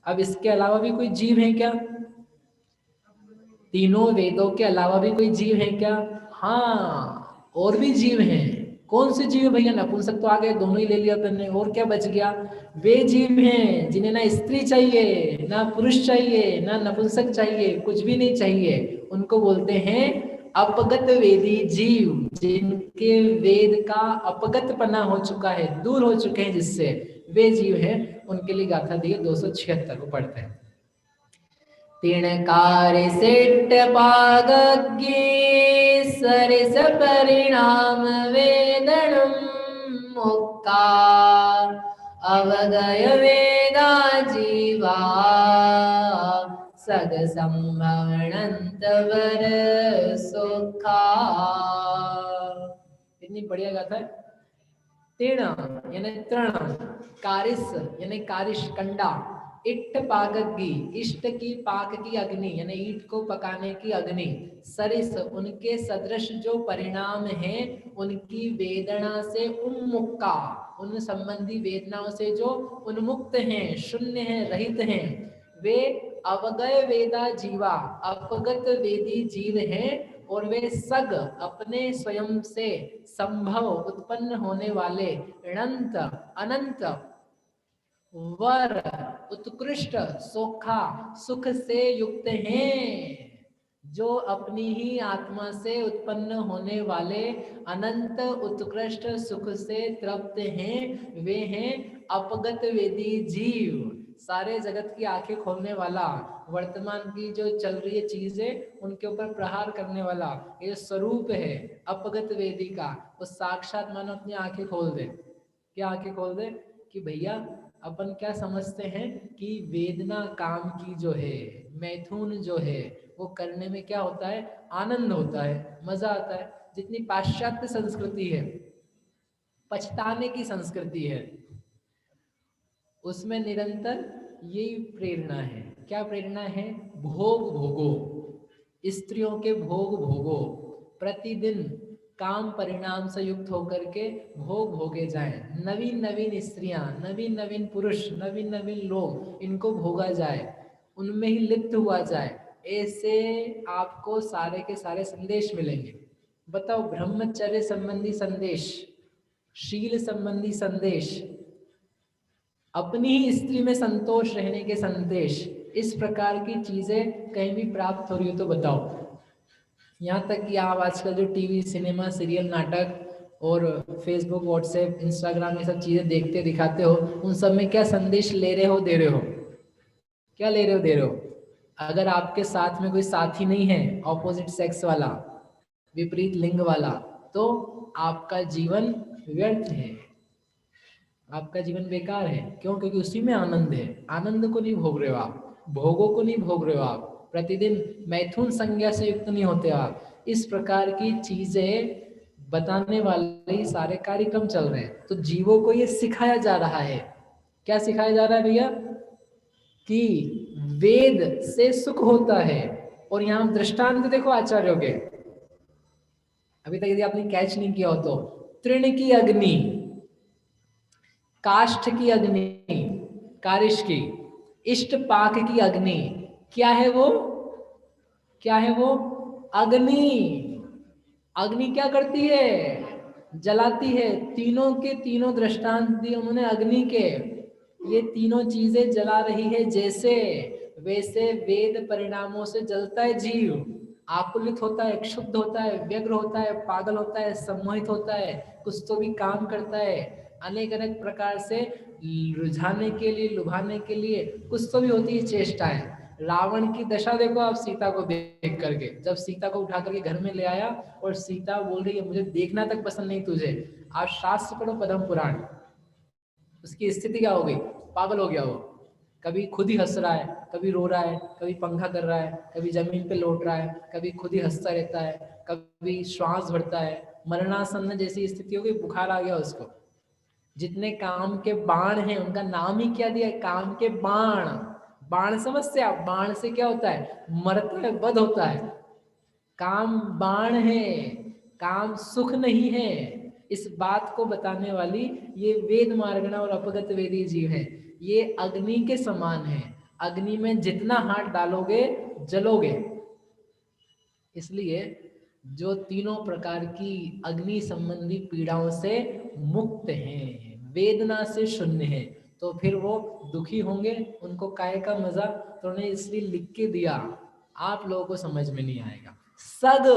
अब इसके अलावा भी कोई जीव है क्या? तीनों वेदों के अलावा भी कोई जीव है क्या? हाँ, और भी जीव हैं। कौन से जीव है भैया? नपुंसक तो आ गए, दोनों ही ले लिया तुमने, और क्या बच गया? वे जीव हैं जिन्हें ना स्त्री चाहिए, ना पुरुष चाहिए, ना नपुंसक चाहिए, कुछ भी नहीं चाहिए। उनको बोलते हैं अपगत वेदी जीव, जिनके वेद का अपगत पना हो चुका है, दूर हो चुके हैं जिससे, वे जीव हैं। उनके लिए गाथा दी है 276 को पढ़ते हैं। तिणकार सिट्ट पागज्ञे सरिस परिणाम वेदनम मुक्ता अवगय वेदा जीवा सग संभवनंत वर सुखा। इतनी बढ़िया गाथा है। तीर्ण यानी तृण, कारिस यानी कारिश कंडा, इट्ट पागग्गी इष्ट की पाक की अग्नि यानी ईट को पकाने की अग्नि, सरिस उनके सदृश जो परिणाम है उनकी वेदना से उन्मुक्का, उन संबंधी वेदनाओं से जो उन्मुक्त हैं, शून्य हैं, रहित हैं, वे अवगय वेदा जीवा अपगत वेदी जीव हैं। और वे सग अपने स्वयं से संभव उत्पन्न होने वाले अनंत अनंत वर उत्कृष्ट सोखा सुख से युक्त हैं, जो अपनी ही आत्मा से उत्पन्न होने वाले अनंत उत्कृष्ट सुख से तृप्त हैं। वे हैं अपगत वेदी जीव, सारे जगत की आंखें खोलने वाला, वर्तमान की जो चल रही है चीजें उनके ऊपर प्रहार करने वाला ये स्वरूप है अपगत वेदी का। वो साक्षात मानो अपनी आंखें खोल दे। क्या आंखें खोल दे? कि भैया अपन क्या समझते हैं कि वेदना काम की जो है, मैथुन जो है, वो करने में क्या होता है? आनंद होता है, मजा आता है। जितनी पाश्चात्य संस्कृति है, पछताने की संस्कृति है, उसमें निरंतर यही प्रेरणा है। क्या प्रेरणा है? भोग भोगो, स्त्रियों के भोग भोगो, प्रतिदिन काम परिणाम से युक्त होकर के भोग भोगे जाएं। नवीन नवीन स्त्रियां, नवीन नवीन पुरुष, नवीन नवीन लोग, इनको भोगा जाए, उनमें ही लिप्त हुआ जाए। ऐसे आपको सारे के सारे संदेश मिलेंगे। बताओ, ब्रह्मचर्य संबंधी संदेश, शील संबंधी संदेश, अपनी ही स्त्री में संतोष रहने के संदेश, इस प्रकार की चीजें कहीं भी प्राप्त हो रही हो तो बताओ। यहाँ तक कि आप आजकल जो टीवी सिनेमा सीरियल नाटक और फेसबुक व्हाट्सएप इंस्टाग्राम ये सब चीजें देखते दिखाते हो, उन सब में क्या संदेश ले रहे हो, दे रहे हो? क्या ले रहे हो, दे रहे हो? अगर आपके साथ में कोई साथी नहीं है ऑपोजिट सेक्स वाला, विपरीत लिंग वाला, तो आपका जीवन व्यर्थ है, आपका जीवन बेकार है। क्यों? क्योंकि उसी में आनंद है। आनंद को नहीं भोग रहे हो आप, भोगों को नहीं भोग रहे हो आप, प्रतिदिन मैथुन संज्ञा से युक्त नहीं होते आप। इस प्रकार की चीजें बताने वाले ही सारे कार्यक्रम चल रहे हैं। तो जीवों को ये सिखाया जा रहा है। क्या सिखाया जा रहा है भैया? कि वेद से सुख होता है। और यहाँ दृष्टांत देखो आचार्यों के, अभी तक यदि आपने कैच नहीं किया हो तो, तृण की अग्नि, काष्ठ की अग्नि, कारिश की, इष्ट पाक की अग्नि, क्या है वो? क्या है वो? अग्नि। अग्नि क्या करती है? जलाती है। तीनों के तीनों दृष्टांत दिए उन्होंने अग्नि के। ये तीनों चीजें जला रही है जैसे, वैसे वेद परिणामों से जलता है जीव। आकुलित होता है, क्षुब्ध होता है, व्यग्र होता है, पागल होता है, सम्मोहित होता है, कुछ तो भी काम करता है, अनेक अनेक प्रकार से रुझाने के लिए, लुभाने के लिए कुछ तो भी होती है चेष्टाएं। रावण की दशा देखो आप सीता को देख करके, जब सीता को उठा करके घर में ले आया और सीता बोल रही है मुझे देखना तक पसंद नहीं तुझे। आप शास्त्र पढ़ो, पद्म पुराण, उसकी स्थिति क्या हो गई? पागल हो गया वो। कभी खुद ही हंस रहा है, कभी रो रहा है, कभी पंखा कर रहा है, कभी जमीन पे लौट रहा है, कभी खुद ही हंसता रहता है, कभी श्वास भरता है। मरणासन्न जैसी स्थिति हो गई, बुखार आ गया उसको। जितने काम के बाण हैं उनका नाम ही क्या दिया? काम के बाण। बाण समझते आप? बाण से क्या होता है? मरता है, वध होता है। काम बाण है, काम सुख नहीं है। इस बात को बताने वाली ये वेद मार्गणा और अपगत वेदी जीव है। ये अग्नि के समान है। अग्नि में जितना हाथ डालोगे जलोगे। इसलिए जो तीनों प्रकार की अग्नि संबंधी पीड़ाओं से मुक्त हैं, वेदना से शून्य है, तो फिर वो दुखी होंगे, उनको काय का मजा, तो उन्हें इसलिए लिख के दिया, आप लोगों को समझ में नहीं आएगा। सद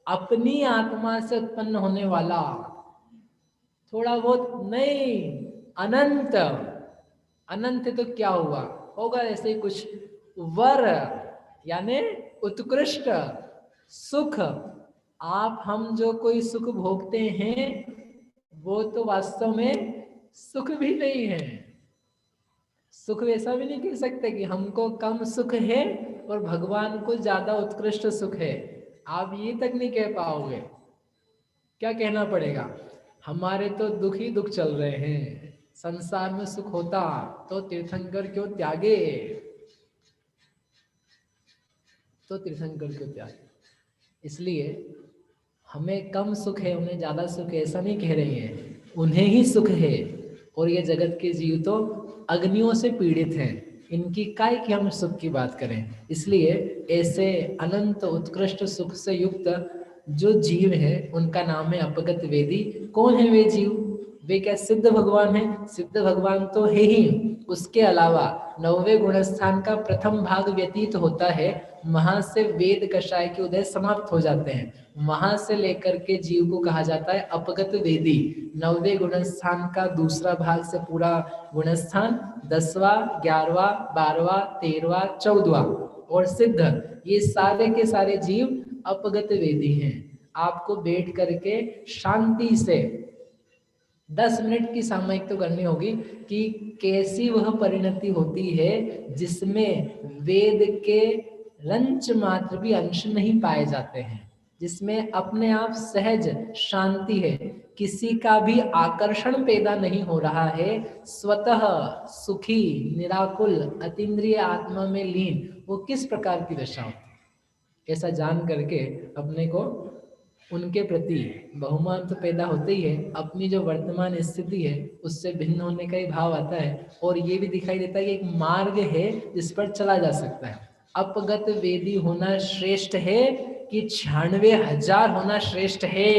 अपनी आत्मा से उत्पन्न होने वाला, थोड़ा बहुत नहीं, अनंत। अनंत तो क्या हुआ, होगा ऐसे ही कुछ। वर यानी उत्कृष्ट सुख, आप हम जो कोई सुख भोगते हैं वो तो वास्तव में सुख भी नहीं है। सुख वैसा भी नहीं कह सकते कि हमको कम सुख है और भगवान को ज्यादा उत्कृष्ट सुख है, आप ये तक नहीं कह पाओगे। क्या कहना पड़ेगा, हमारे तो दुख ही दुख चल रहे हैं, संसार में सुख होता तो तीर्थंकर क्यों त्यागे, तो तीर्थंकर क्यों त्यागे। इसलिए हमें कम सुख है, उन्हें ज्यादा सुख है, ऐसा नहीं कह रहे हैं, उन्हें ही सुख है। और ये जगत के जीव तो अग्नियों से पीड़ित हैं, इनकी काय की हम सुख की बात करें। इसलिए ऐसे अनंत उत्कृष्ट सुख से युक्त जो जीव है उनका नाम है अपगत वेदी। कौन है वे जीव, वे क्या सिद्ध भगवान है, सिद्ध भगवान तो है ही, उसके अलावा 9वें गुणस्थान का प्रथम भाग व्यतीत होता है, वहां से वेद कषाय के उदय समाप्त हो जाते हैं, वहां से लेकर के जीव को कहा जाता है अपगत वेदी। 9वें गुणस्थान का दूसरा भाग से पूरा गुणस्थान 10वां 11वां 12वां 13वां 14वां और सिद्ध, ये सारे के सारे जीव अपगत वेदी हैं। आपको बैठ करके शांति से 10 मिनट की सामयिक तो करनी होगी कि कैसी वह परिणति होती है जिसमें वेद के रंच मात्र भी अंश नहीं पाए जाते हैं, जिसमें अपने आप सहज शांति है, किसी का भी आकर्षण पैदा नहीं हो रहा है, स्वतः सुखी निराकुल अतीन्द्रिय आत्मा में लीन, वो किस प्रकार की दशा होती है। ऐसा जान करके अपने को उनके प्रति बहुमान तो पैदा होते ही है, अपनी जो वर्तमान स्थिति है उससे भिन्न होने का ही भाव आता है, और ये भी दिखाई देता है कि एक मार्ग है जिस पर चला जा सकता है। अपगत वेदी होना श्रेष्ठ है कि 96,000 होना श्रेष्ठ है।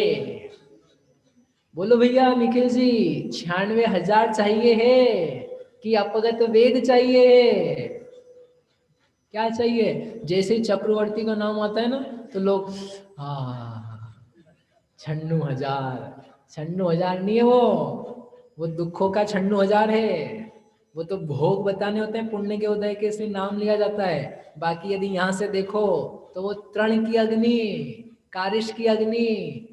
बोलो भैया निखिल जी, 96,000 चाहिए है कि अपगत वेद चाहिए, क्या चाहिए। जैसे चक्रवर्ती का नाम आता है ना तो लोग हाँ 96,000, 96,000 नहीं है वो दुखों का 96,000 है। वो तो भोग बताने होते हैं पुण्य के उदय के, इसलिए नाम लिया जाता है। बाकी यदि यहाँ से देखो तो वो तृण की अग्नि, कारिश की अग्नि,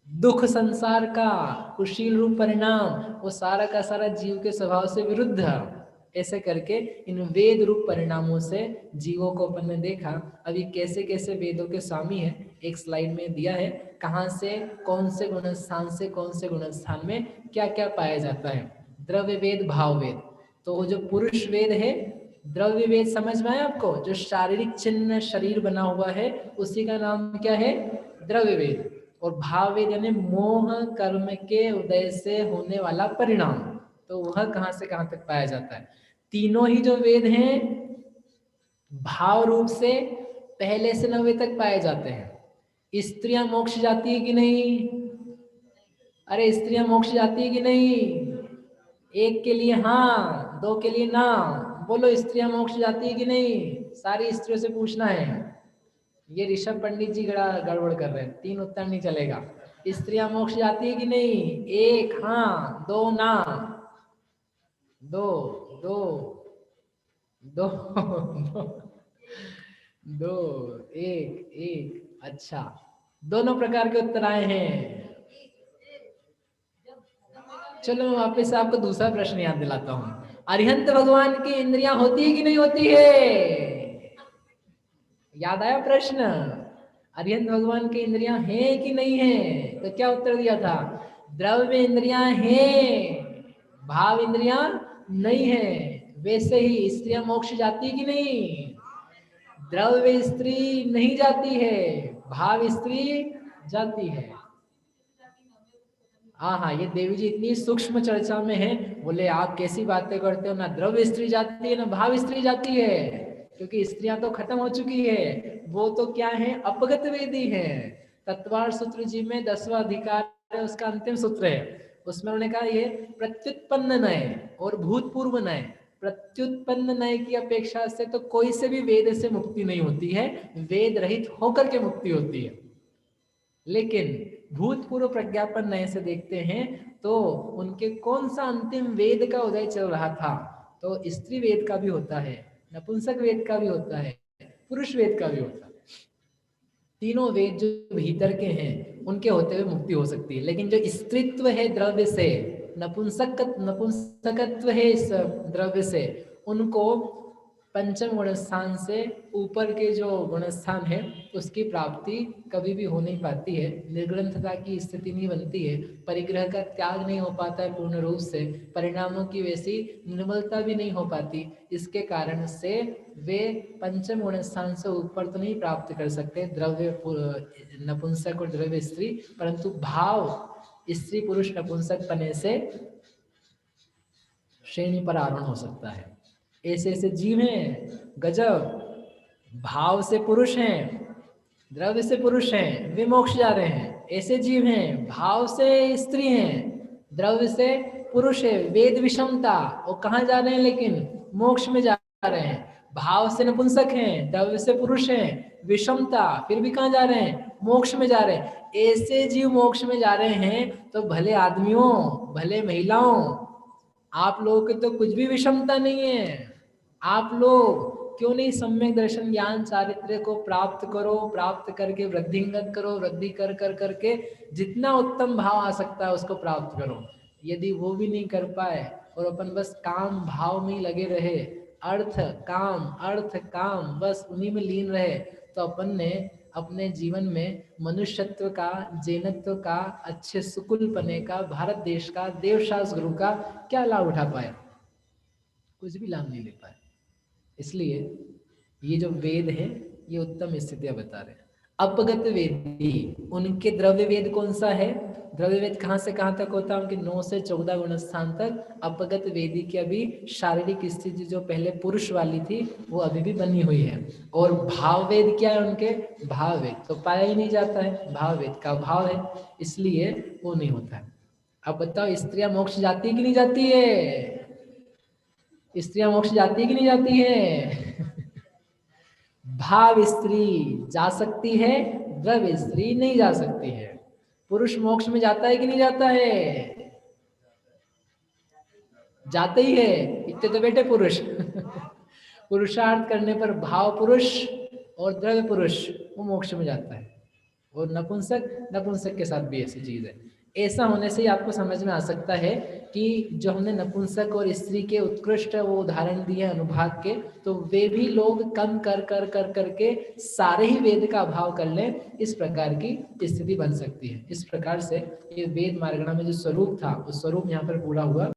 दुख संसार का कुशील रूप परिणाम, वो सारा का सारा जीव के स्वभाव से विरुद्ध है। ऐसे करके इन वेद रूप परिणामों से जीवों को अपन ने देखा। अभी कैसे कैसे वेदों के स्वामी है एक स्लाइड में दिया है, कहाँ से कौन से गुणस्थान से कौन से गुणस्थान में क्या क्या पाया जाता है। द्रव्य वेद, भाव वेद, तो वो जो पुरुष वेद है, द्रव्य वेद समझ में आया आपको, जो शारीरिक चिन्ह शरीर बना हुआ है उसी का नाम क्या है, द्रव्य वेद। और भाव वेद यानी मोह कर्म के उदय से होने वाला परिणाम, तो वह कहाँ से कहाँ तक पाया जाता है। तीनों ही जो वेद हैं भाव रूप से पहले से 9वें तक पाए जाते हैं। स्त्रियां मोक्ष जाती है कि नहीं, अरे स्त्रियां मोक्ष जाती है कि नहीं, एक के लिए हाँ, दो के लिए ना, बोलो स्त्रियां मोक्ष जाती है कि नहीं, सारी स्त्रियों से पूछना है। ये ऋषभ पंडित जी गड़बड़ कर रहे हैं, 3 उत्तर नहीं चलेगा। स्त्रियां मोक्ष जाती है कि नहीं, एक हाँ, दो ना, दो दो दो दो, दो एक एक, अच्छा दोनों प्रकार के उत्तर आए हैं। चलो मैं वापस आपको दूसरा प्रश्न याद दिलाता हूँ। अरिहंत भगवान की इंद्रियां होती है कि नहीं होती है, याद आया प्रश्न। अरिहंत भगवान की इंद्रियां हैं कि नहीं है, तो क्या उत्तर दिया था, द्रव्य इंद्रियां हैं, भाव इंद्रियां नहीं है। वैसे ही स्त्रियां मोक्ष जाती कि नहीं, द्रव्य स्त्री नहीं जाती है, भाव स्त्री जाती है। हाँ हाँ, ये देवी जी इतनी सूक्ष्म चर्चा में है। बोले आप कैसी बातें करते हो, ना द्रव्य स्त्री जाती है ना भाव स्त्री जाती है, क्योंकि स्त्रियां तो खत्म हो चुकी है। वो तो क्या है, अपगत वेदी है। तत्वार सूत्र जी में 10वां अधिकार है, उसका अंतिम सूत्र है। उसमें उन्होंने कहा ये प्रत्युत्पन्न नय और भूतपूर्व नय। प्रत्युत्पन्न नय की अपेक्षा से तो कोई से भी वेद से मुक्ति नहीं होती है, वेद रहित होकर के मुक्ति होती है। लेकिन भूतपूर्व प्रज्ञापन नए से देखते हैं तो उनके कौन सा अंतिम वेद का उदय चल रहा था, तो स्त्री वेद का भी होता है, नपुंसक वेद का भी होता है, पुरुष वेद का भी होता है। तीनों वेद जो भीतर के हैं उनके होते हुए मुक्ति हो सकती है। लेकिन जो स्त्रीत्व है द्रव्य से, नपुंसकत्व है इस द्रव्य से, उनको पंचम गुणस्थान से ऊपर के जो गुणस्थान है उसकी प्राप्ति कभी भी हो नहीं पाती है। निर्ग्रंथता की स्थिति नहीं बनती है, परिग्रह का त्याग नहीं हो पाता है पूर्ण रूप से, परिणामों की वैसी निर्मलता भी नहीं हो पाती। इसके कारण से वे पंचम गुणस्थान से ऊपर तो नहीं प्राप्त कर सकते द्रव्य नपुंसक और द्रव्य स्त्री, परंतु भाव स्त्री पुरुष नपुंसक पने से श्रेणी पर आरोहण हो सकता है। ऐसे ऐसे जीव हैं गजब, भाव से पुरुष हैं, द्रव्य से पुरुष हैं, वे मोक्ष जा रहे हैं। ऐसे जीव हैं भाव से स्त्री हैं, द्रव्य से पुरुष है, वेद विषमता, वो कहाँ जा रहे हैं, लेकिन मोक्ष में जा रहे हैं। भाव से नपुंसक हैं, द्रव्य से पुरुष हैं, विषमता, फिर भी कहाँ जा रहे हैं, मोक्ष में जा रहे हैं। ऐसे जीव मोक्ष में जा रहे हैं तो भले आदमियों, भले महिलाओं, आप लोगों के तो कुछ भी विषमता नहीं है। आप लोग क्यों नहीं सम्यक दर्शन ज्ञान चारित्र्य को प्राप्त करो, प्राप्त करके वृद्धिंगत करो, वृद्धि कर कर करके जितना उत्तम भाव आ सकता है उसको प्राप्त करो। यदि वो भी नहीं कर पाए और अपन बस काम भाव में ही लगे रहे, अर्थ काम बस उन्हीं में लीन रहे, तो अपन ने अपने जीवन में मनुष्यत्व का, जैनत्व का, अच्छे सुकुल पने का, भारत देश का, देवशास गुरु का क्या लाभ उठा पाए, कुछ भी लाभ नहीं ले पाए। इसलिए ये जो वेद है ये उत्तम स्थितियां बता रहे हैं। अपगत वेदी, उनके द्रव्य वेद कौन सा है, द्रव्य वेद कहाँ से कहाँ तक होता है, उनके 9 से 14 गुण स्थान तक। अपगत वेदी की अभी शारीरिक स्थिति जो पहले पुरुष वाली थी वो अभी भी बनी हुई है। और भाव वेद क्या है उनके, भाव वेद तो पाया ही नहीं जाता है, भाव वेद का भाव है, इसलिए वो नहीं होता है। अब बताओ स्त्रियां मोक्ष जाती है कि नहीं जाती है, स्त्रियां मोक्ष जाती है कि नहीं जाती है भाव स्त्री जा सकती है, द्रव्य स्त्री नहीं जा सकती है। पुरुष मोक्ष में जाता है कि नहीं जाता है, जाते ही है, इतने तो बेटे पुरुष पुरुषार्थ करने पर भाव पुरुष और द्रव्य पुरुष वो मोक्ष में जाता है। और नपुंसक के साथ भी ऐसी चीज है। ऐसा होने से ही आपको समझ में आ सकता है कि जो हमने नपुंसक और स्त्री के उत्कृष्ट वो उदाहरण दिए अनुभाग के, तो वे भी लोग कम कर कर कर करके सारे ही वेद का अभाव कर लें, इस प्रकार की स्थिति बन सकती है। इस प्रकार से ये वेद मार्गणा में जो स्वरूप था उस स्वरूप यहाँ पर पूरा हुआ।